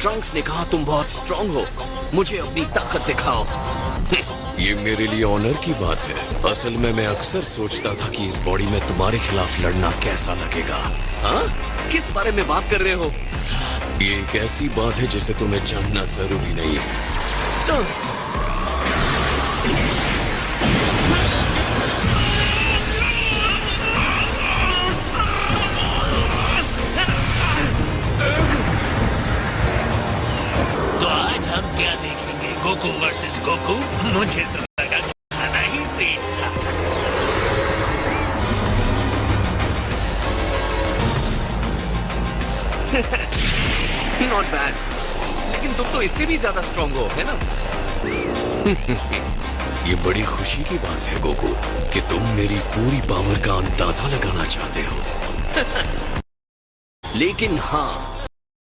Trunks ने कहा तुम बहुत स्ट्रांग हो, मुझे अपनी ताकत दिखाओ। ये मेरे लिए ऑनर की बात है। असल में मैं अक्सर सोचता था कि इस बॉडी में तुम्हारे खिलाफ लड़ना कैसा लगेगा। हाँ? किस बारे में बात कर रहे हो? ये एक ऐसी बात है जिसे तुम्हें जानना जरूरी नहीं है। तो आज हम क्या देखेंगे? Goku versus Goku? मुझे तो लगा खाना ही ट्रीट था। नॉट बैड, लेकिन तुम तो इससे भी ज्यादा स्ट्रांग हो, है ना? ये बड़ी खुशी की बात है गोकू कि तुम मेरी पूरी पावर का अंदाजा लगाना चाहते हो। लेकिन हाँ,